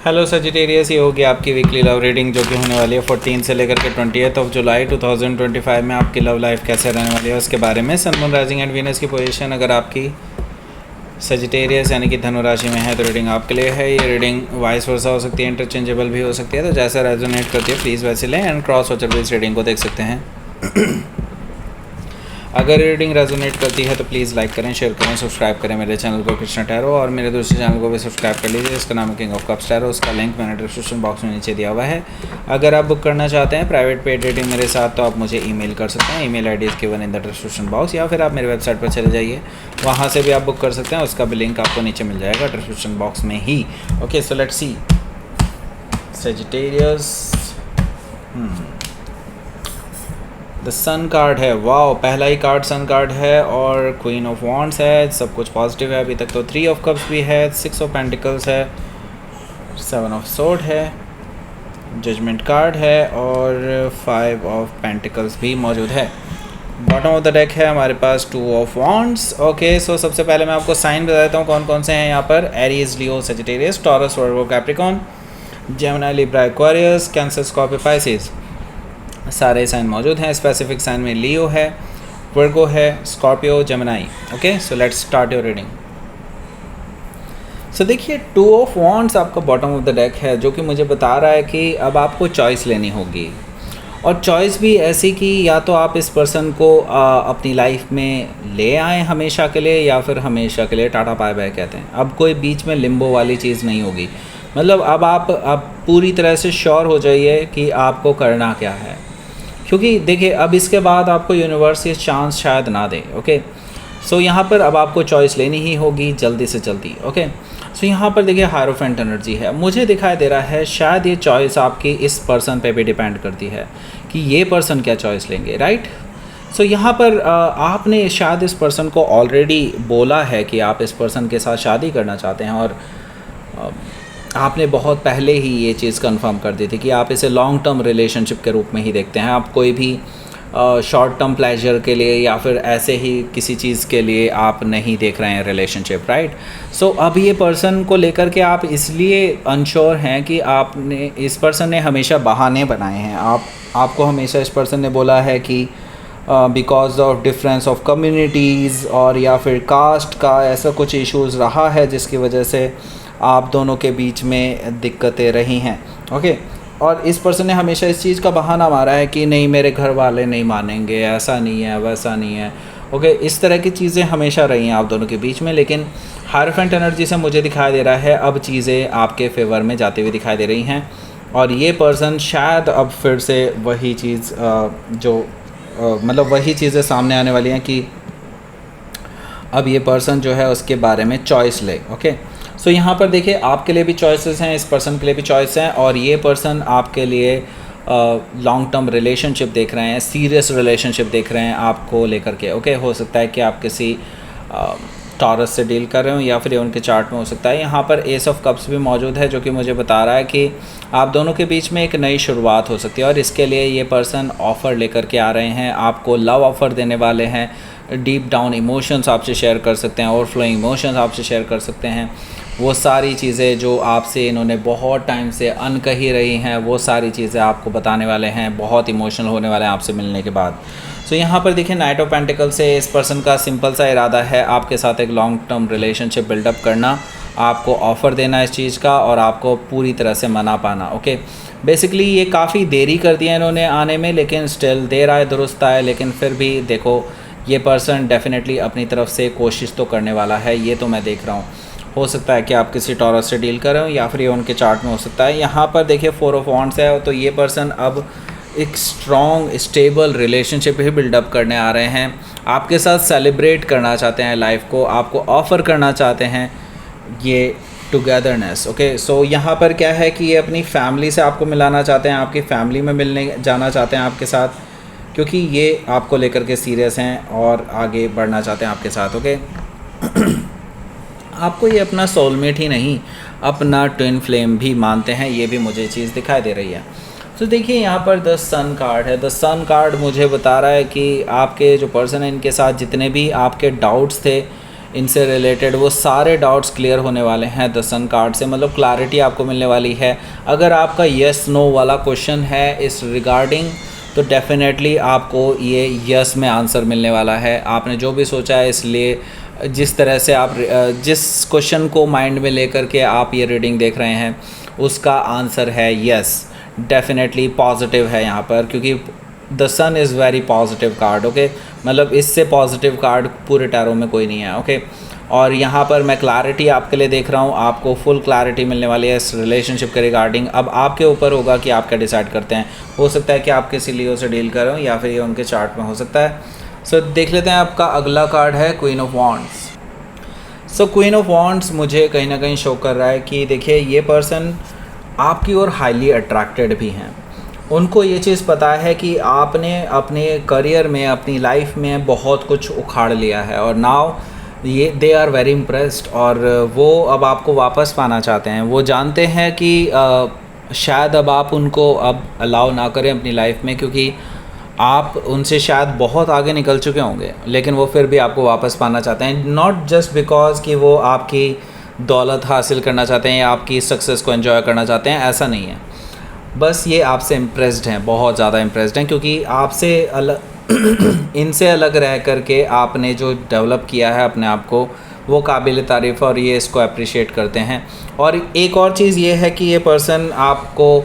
Hello Sagittarius, ये होगी आपकी वीकली लव रीडिंग जो कि होने वाली है 14 से लेकर के 20 जुलाई 2025 में। आपकी लव लाइफ कैसे रहने वाली है उसके बारे में। Sun moon rising and Venus की पोजीशन अगर आपकी सजिटेरियस यानी कि धनु राशि में है तो रीडिंग आपके लिए है। ये रीडिंग वाइस वर्सा हो सकती है, इंटरचेंजेबल भी हो सकती है, तो जैसा रेजोनेट करती है प्लीज़ वैसे लें एंड क्रॉस वॉचर भी इस रीडिंग को देख सकते हैं। अगर रीडिंग रेजोनेट करती है तो प्लीज़ लाइक करें, शेयर करें, सब्सक्राइब करें मेरे चैनल को कृष्णा टैरो, और मेरे दूसरे चैनल को भी सब्सक्राइब कर लीजिए जिसका नाम है किंग ऑफ कप्स टैरो। उसका लिंक मैंने डिस्क्रिप्शन बॉक्स में नीचे दिया हुआ है। अगर आप बुक करना चाहते हैं प्राइवेट पेड रीडिंग मेरे साथ तो आप मुझे ईमेल कर सकते हैं। Email ID is given in the description box, या फिर आप मेरे वेबसाइट पर चले जाइए, वहाँ से भी आप बुक कर सकते हैं। उसका भी लिंक आपको नीचे मिल जाएगा डिस्क्रिप्शन बॉक्स में ही। Okay, so let's see Sagittarius. The sun card है, वाओ, पहला ही कार्ड सन कार्ड है और क्वीन ऑफ वॉन्ड्स है। सब कुछ पॉजिटिव है अभी तक तो। 3 ऑफ कप्स भी है, 6 ऑफ पेंटिकल्स है, 7 ऑफ सोर्ड है, जजमेंट कार्ड है और 5 ऑफ पेंटिकल्स भी मौजूद है। बॉटम ऑफ द डेक है हमारे पास 2 ऑफ वॉन्ड्स। ओके, सो सबसे पहले मैं आपको साइन बता देता हूँ कौन कौन से हैं यहाँ पर। Aries, Leo, Sagittarius, Taurus, Virgo, Capricorn, Gemini, Libra, Aquarius, Cancer, Scorpio, Pisces, सारे साइन मौजूद हैं। स्पेसिफिक साइन में लियो है, वर्गो है, Scorpio, Gemini. Okay, so let's start your reading. So देखिए 2 ऑफ वॉन्ड्स आपका बॉटम ऑफ द डेक है, जो कि मुझे बता रहा है कि अब आपको चॉइस लेनी होगी, और चॉइस भी ऐसी कि या तो आप इस पर्सन को अपनी लाइफ में ले आएँ हमेशा के लिए, या फिर हमेशा के लिए टाटा बाय बाय कहते हैं। अब कोई बीच में लिम्बो वाली चीज़ नहीं होगी। मतलब अब आप पूरी तरह से श्योर हो जाइए कि आपको करना क्या है, क्योंकि देखिए अब इसके बाद आपको यूनिवर्स ये चांस शायद ना दे। ओके, सो यहाँ पर अब आपको चॉइस लेनी ही होगी जल्दी से जल्दी। ओके, सो यहाँ पर देखिए हायरोफेंट एनर्जी है, मुझे दिखाई दे रहा है शायद ये चॉइस आपकी इस पर्सन पे भी डिपेंड करती है कि ये पर्सन क्या चॉइस लेंगे, राइट। सो यहाँ पर आपने शायद इस पर्सन को ऑलरेडी बोला है कि आप इस पर्सन के साथ शादी करना चाहते हैं, और आपने बहुत पहले ही ये चीज़ कंफर्म कर दी थी कि आप इसे लॉन्ग टर्म रिलेशनशिप के रूप में ही देखते हैं। आप कोई भी शॉर्ट टर्म प्लेजर के लिए या फिर ऐसे ही किसी चीज़ के लिए आप नहीं देख रहे हैं रिलेशनशिप, राइट। सो अब ये पर्सन को लेकर के आप इसलिए अनश्योर हैं कि आपने इस पर्सन ने हमेशा बहाने बनाए हैं। आपको हमेशा इस पर्सन ने बोला है कि because of difference of communities और या फिर कास्ट का ऐसा कुछ इश्यूज़ रहा है जिसकी वजह से आप दोनों के बीच में दिक्कतें रही हैं। ओके, और इस पर्सन ने हमेशा इस चीज़ का बहाना मारा है कि नहीं मेरे घर वाले नहीं मानेंगे, ऐसा नहीं है, वैसा नहीं है। ओके, इस तरह की चीज़ें हमेशा रही हैं आप दोनों के बीच में, लेकिन हायरोफेंट एनर्जी से मुझे दिखाई दे रहा है अब चीज़ें आपके फेवर में जाती हुई दिखाई दे रही हैं, और ये पर्सन शायद अब फिर से वही चीज़ मतलब वही चीज़ें सामने आने वाली हैं कि अब ये पर्सन जो है उसके बारे में चॉइस ले। ओके, सो यहाँ पर देखिए आपके लिए भी चॉइसेस हैं, इस पर्सन के लिए भी चॉइस हैं, और ये पर्सन आपके लिए लॉन्ग टर्म रिलेशनशिप देख रहे हैं, सीरियस रिलेशनशिप देख रहे हैं आपको लेकर के। ओके, हो सकता है कि आप किसी टॉरस से डील कर रहे हो, या फिर ये उनके चार्ट में हो सकता है। यहाँ पर एस ऑफ कप्स भी मौजूद है, जो कि मुझे बता रहा है कि आप दोनों के बीच में एक नई शुरुआत हो सकती है, और इसके लिए ये पर्सन ऑफ़र लेकर के आ रहे हैं, आपको लव ऑफ़र देने वाले हैं। डीप डाउन इमोशंस आपसे शेयर कर सकते हैं, ओवरफ्लोइंग इमोशंस आपसे शेयर कर सकते हैं। वो सारी चीज़ें जो आपसे इन्होंने बहुत टाइम से अनकही रही हैं, वो सारी चीज़ें आपको बताने वाले हैं, बहुत इमोशनल होने वाले हैं आपसे मिलने के बाद। सो यहाँ पर देखिए नाइट ऑफ पेंटिकल से इस पर्सन का सिंपल सा इरादा है आपके साथ एक लॉन्ग टर्म रिलेशनशिप बिल्डअप करना, आपको ऑफ़र देना इस चीज़ का, और आपको पूरी तरह से मना पाना। ओके, बेसिकली ये काफ़ी देरी कर दिया इन्होंने आने में, लेकिन स्टिल देर आए दुरुस्त आए। लेकिन फिर भी देखो ये पर्सन डेफिनेटली अपनी तरफ से कोशिश तो करने वाला है, ये तो मैं देख रहा हूँ। हो सकता है कि आप किसी टॉरस से डील कर रहे हो, या फिर ये उनके चार्ट में हो सकता है। यहाँ पर देखिए 4 ऑफ वॉन्ड्स है, तो ये पर्सन अब एक स्ट्रॉन्ग स्टेबल रिलेशनशिप ही बिल्डअप करने आ रहे हैं, आपके साथ सेलिब्रेट करना चाहते हैं लाइफ को, आपको ऑफ़र करना चाहते हैं ये टुगेदरनेस। ओके, सो यहाँ पर क्या है कि ये अपनी फैमिली से आपको मिलाना चाहते हैं, आपकी फैमिली में मिलने जाना चाहते हैं आपके साथ, क्योंकि ये आपको लेकर के सीरियस हैं और आगे बढ़ना चाहते हैं आपके साथ। ओके, आपको ये अपना सोलमेट ही नहीं अपना ट्विन फ्लेम भी मानते हैं, ये भी मुझे चीज़ दिखाई दे रही है। तो देखिए यहाँ पर द सन कार्ड है। द सन कार्ड मुझे बता रहा है कि आपके जो पर्सन है इनके साथ जितने भी आपके डाउट्स थे इनसे रिलेटेड वो सारे डाउट्स क्लियर होने वाले हैं द सन कार्ड से, मतलब क्लैरिटी आपको मिलने वाली है। अगर आपका येस नो वाला क्वेश्चन है इस रिगार्डिंग, तो डेफिनेटली आपको ये यस में आंसर मिलने वाला है। आपने जो भी सोचा है, इसलिए जिस तरह से आप जिस क्वेश्चन को माइंड में लेकर के आप ये रीडिंग देख रहे हैं उसका आंसर है यस। डेफिनेटली पॉजिटिव है यहाँ पर, क्योंकि the sun is very positive card. Okay, मतलब इससे पॉजिटिव कार्ड पूरे टैरो में कोई नहीं है। ओके, और यहाँ पर मैं क्लैरिटी आपके लिए देख रहा हूँ, आपको फुल क्लैरिटी मिलने वाली है इस रिलेशनशिप के रिगार्डिंग। अब आपके ऊपर होगा कि आप क्या डिसाइड करते हैं। हो सकता है कि आप किसी लियो से डील कर रहे हो या फिर ये उनके चार्ट में हो सकता है। सो देख लेते हैं, आपका अगला कार्ड है queen of wands. So queen of wands मुझे कहीं ना कहीं शो कर रहा है कि देखिए ये पर्सन आपकी ओर हाईली अट्रैक्टेड भी हैं। उनको ये चीज़ पता है कि आपने अपने करियर में, अपनी लाइफ में बहुत कुछ उखाड़ लिया है और नाउ ये दे आर वेरी इम्प्रेस्ड, और वो अब आपको वापस पाना चाहते हैं। वो जानते हैं कि शायद अब आप उनको अब अलाउ ना करें अपनी लाइफ में, क्योंकि आप उनसे शायद बहुत आगे निकल चुके होंगे, लेकिन वो फिर भी आपको वापस पाना चाहते हैं। नॉट जस्ट बिकॉज कि वो आपकी दौलत हासिल करना चाहते हैं या आपकी सक्सेस को एंजॉय करना चाहते हैं, ऐसा नहीं है। बस ये आपसे इम्प्रेस्ड हैं, बहुत ज़्यादा इम्प्रेस्ड हैं, क्योंकि आपसे अलग इनसे अलग रह करके आपने जो डेवलप किया है अपने आप को, वो काबिल तारीफ़, और ये इसको अप्रिशिएट करते हैं। और एक और चीज़ ये है कि ये पर्सन आपको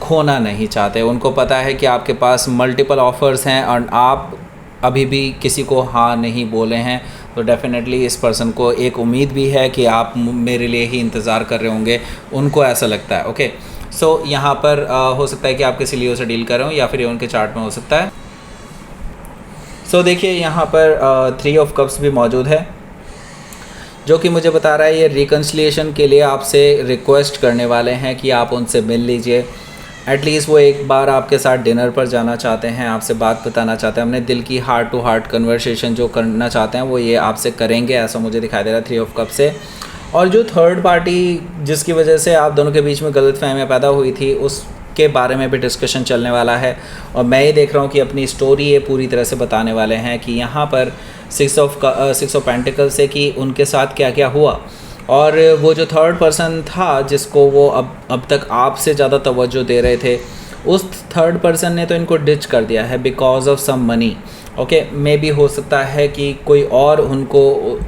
खोना नहीं चाहते। उनको पता है कि आपके पास मल्टीपल ऑफ़र्स हैं और आप अभी भी किसी को हाँ नहीं बोले हैं, तो डेफ़िनेटली इस पर्सन को एक उम्मीद भी है कि आप मेरे लिए ही इंतज़ार कर रहे होंगे, उनको ऐसा लगता है। ओके, सो यहाँ पर हो सकता है कि आप किसी लियो से डील कर रहे हो या फिर ये उनके चार्ट में हो सकता है। सो देखिए यहाँ पर 3 ऑफ कप्स भी मौजूद है, जो कि मुझे बता रहा है ये रिकन्सिलिएशन के लिए आपसे रिक्वेस्ट करने वाले हैं कि आप उनसे मिल लीजिए। एटलीस्ट वो एक बार आपके साथ डिनर पर जाना चाहते हैं, आपसे बात बताना चाहते हैं, अपने दिल की हार्ट टू हार्ट कन्वर्सेशन जो करना चाहते हैं वो ये आपसे करेंगे, ऐसा मुझे दिखाई दे रहा है 3 ऑफ कप से। और जो थर्ड पार्टी जिसकी वजह से आप दोनों के बीच में गलतफहमियां पैदा हुई थी, उसके बारे में भी डिस्कशन चलने वाला है। और मैं ये देख रहा हूँ कि अपनी स्टोरी ये पूरी तरह से बताने वाले हैं कि यहाँ पर 6 ऑफ पेंटिकल से कि उनके साथ क्या क्या हुआ। और वो जो थर्ड पर्सन था जिसको वो अब तक आपसे ज़्यादा तवज्जो दे रहे थे, उस थर्ड पर्सन ने तो इनको डिच कर दिया है because of some money. Okay, maybe हो सकता है कि कोई और उनको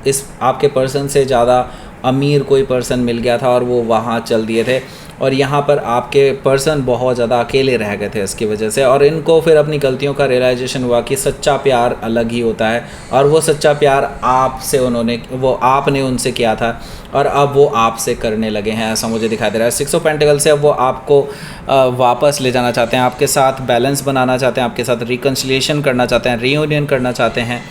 इस आपके पर्सन से ज़्यादा अमीर कोई पर्सन मिल गया था और वो वहाँ चल दिए थे, और यहाँ पर आपके पर्सन बहुत ज़्यादा अकेले रह गए थे इसकी वजह से। और इनको फिर अपनी गलतियों का रियलाइजेशन हुआ कि सच्चा प्यार अलग ही होता है, और वो सच्चा प्यार आपसे आपने उनसे किया था और अब वो आपसे करने लगे हैं, ऐसा मुझे दिखाई दे रहा है। 6 ऑफ पेंटिकल से अब वो आपको वापस ले जाना चाहते हैं, आपके साथ बैलेंस बनाना चाहते हैं, आपके साथ रिकन्सिलिएशन करना चाहते हैं, रीयूनियन करना चाहते हैं,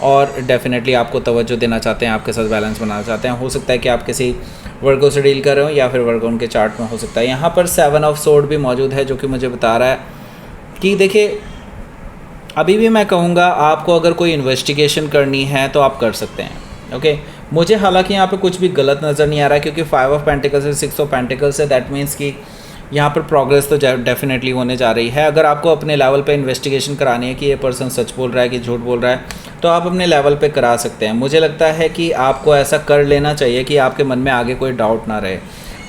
और डेफिनेटली आपको तवज्जो देना चाहते हैं, आपके साथ बैलेंस बनाना चाहते हैं। हो सकता है कि आप किसी वर्गो से डील कर रहे हो या फिर वर्गो उनके चार्ट में हो सकता है। यहाँ पर 7 ऑफ सोर्ड भी मौजूद है, जो कि मुझे बता रहा है कि देखिए अभी भी मैं कहूँगा आपको अगर कोई इन्वेस्टिगेशन करनी है तो आप कर सकते हैं। ओके, मुझे हालांकि यहाँ पे कुछ भी गलत नज़र नहीं आ रहा है, क्योंकि 5 ऑफ पेंटिकल से 6 of pentacle say that means कि यहाँ पर प्रोग्रेस तो डेफिनेटली होने जा रही है। अगर आपको अपने लेवल पे इन्वेस्टिगेशन करानी है कि ये पर्सन सच बोल रहा है कि झूठ बोल रहा है, तो आप अपने लेवल पे करा सकते हैं। मुझे लगता है कि आपको ऐसा कर लेना चाहिए कि आपके मन में आगे कोई डाउट ना रहे।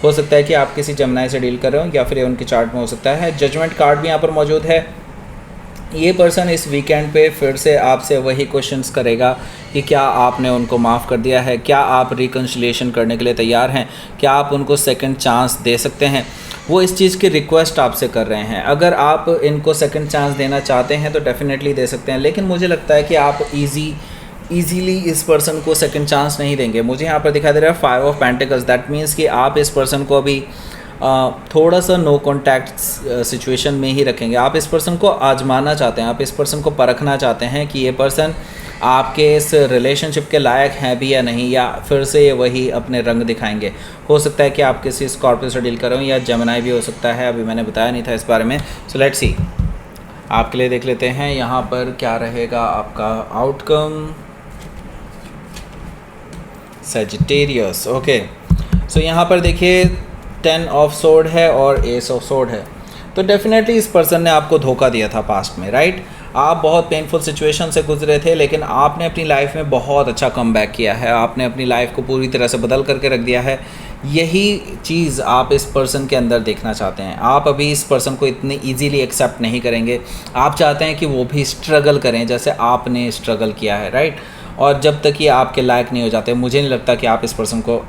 हो सकता है कि आप किसी जमनाई से डील कर रहे हो या फिर उनके चार्ट में हो सकता है। जजमेंट कार्ड भी यहाँ पर मौजूद है। ये पर्सन इस वीकेंड पे फिर से आपसे वही क्वेश्चंस करेगा कि क्या आपने उनको माफ़ कर दिया है, क्या आप रिकन्सिलिएशन करने के लिए तैयार हैं, क्या आप उनको सेकंड चांस दे सकते हैं। वो इस चीज़ की रिक्वेस्ट आपसे कर रहे हैं। अगर आप इनको सेकंड चांस देना चाहते हैं तो डेफिनेटली दे सकते हैं, लेकिन मुझे लगता है कि आप ईजीली इस पर्सन को सेकंड चांस नहीं देंगे। मुझे यहाँ पर दिखाई दे रहा है 5 ऑफ पेंटिकल्स, दैट मीन्स कि आप इस पर्सन को अभी थोड़ा सा नो कॉन्टैक्ट सिचुएशन में ही रखेंगे। आप इस पर्सन को आजमाना चाहते हैं, आप इस पर्सन को परखना चाहते हैं कि ये पर्सन आपके इस रिलेशनशिप के लायक हैं भी या नहीं, या फिर से ये वही अपने रंग दिखाएंगे। हो सकता है कि आप किसी स्कॉर्पियो से डील करो या जमनाई भी हो सकता है, अभी मैंने बताया नहीं था इस बारे में। सो लेट्स सी, आपके लिए देख लेते हैं यहाँ पर क्या रहेगा आपका आउटकम। Sagittarius, okay. सो यहाँ पर देखिए 10 ऑफ सोर्ड है और एस ऑफ सोर्ड है, तो डेफिनेटली इस पर्सन ने आपको धोखा दिया था पास्ट में, राइट। आप बहुत पेनफुल सिचुएशन से गुजरे थे, लेकिन आपने अपनी लाइफ में बहुत अच्छा कमबैक किया है, आपने अपनी लाइफ को पूरी तरह से बदल करके रख दिया है। यही चीज़ आप इस पर्सन के अंदर देखना चाहते हैं। आप अभी इस पर्सन को इतनी इजीली एक्सेप्ट नहीं करेंगे, आप चाहते हैं कि वो भी स्ट्रगल करें जैसे आपने स्ट्रगल किया है, राइट। और जब तक ये आपके लायक नहीं हो जाते, मुझे नहीं लगता कि आप इस पर्सन को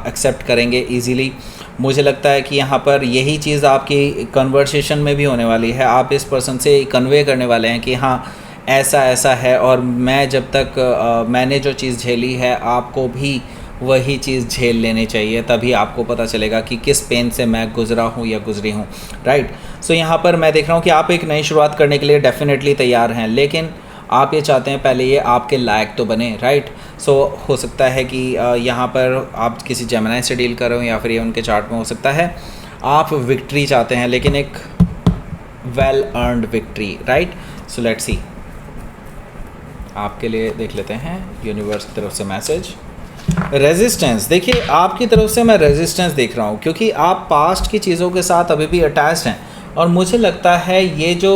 एक्सेप्ट करेंगे इजीली। मुझे लगता है कि यहाँ पर यही चीज़ आपकी कन्वर्सेशन में भी होने वाली है। आप इस पर्सन से कन्वे करने वाले हैं कि हाँ ऐसा ऐसा है, और मैं जब तक मैंने जो चीज़ झेली है आपको भी वही चीज़ झेल लेनी चाहिए, तभी आपको पता चलेगा कि किस पेन से मैं गुज़रा हूँ या गुज़री हूँ, राइट। सो यहाँ पर मैं देख रहा हूँ कि आप एक नई शुरुआत करने के लिए डेफिनेटली तैयार हैं, लेकिन आप ये चाहते हैं पहले ये आपके लायक तो बने, राइट। सो हो सकता है कि यहाँ पर आप किसी जेमिनी से डील कर रहे हो, या फिर ये उनके चार्ट में हो सकता है आप विक्ट्री चाहते हैं, लेकिन एक well earned victory, right. So let's सी, आपके लिए देख लेते हैं यूनिवर्स की तरफ से मैसेज। रेजिस्टेंस, देखिए आपकी तरफ से मैं रेजिस्टेंस देख रहा हूँ, क्योंकि आप पास्ट की चीज़ों के साथ अभी भी अटैच्ड हैं, और मुझे लगता है ये जो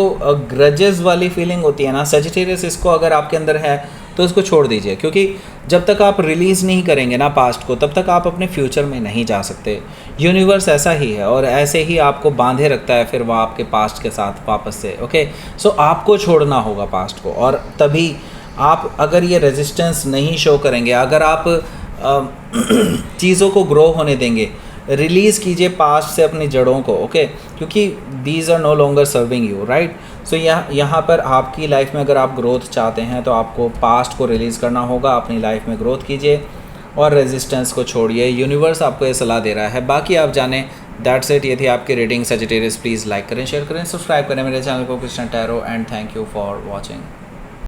ग्रजेस वाली फीलिंग होती है ना सेजिटेरियस, इसको अगर आपके अंदर है तो इसको छोड़ दीजिए, क्योंकि जब तक आप रिलीज़ नहीं करेंगे ना पास्ट को, तब तक आप अपने फ्यूचर में नहीं जा सकते। यूनिवर्स ऐसा ही है, और ऐसे ही आपको बांधे रखता है फिर वो आपके पास्ट के साथ वापस से, ओके। सो आपको छोड़ना होगा पास्ट को, और तभी आप अगर ये रेजिस्टेंस नहीं शो करेंगे, अगर आप चीज़ों को ग्रो होने देंगे, रिलीज़ कीजिए पास्ट से अपनी जड़ों को, ओके, क्योंकि these are no longer serving you, right. So यहाँ पर आपकी लाइफ में अगर आप ग्रोथ चाहते हैं तो आपको पास्ट को रिलीज़ करना होगा, अपनी लाइफ में ग्रोथ कीजिए और रेजिस्टेंस को छोड़िए। यूनिवर्स आपको ये सलाह दे रहा है, बाकी आप जानें। दैट्स इट, ये थी आपकी रीडिंग। सजिटेरियस प्लीज़ लाइक करें, शेयर करें, सब्सक्राइब करें मेरे चैनल को Christian tarot, and thank you for watching.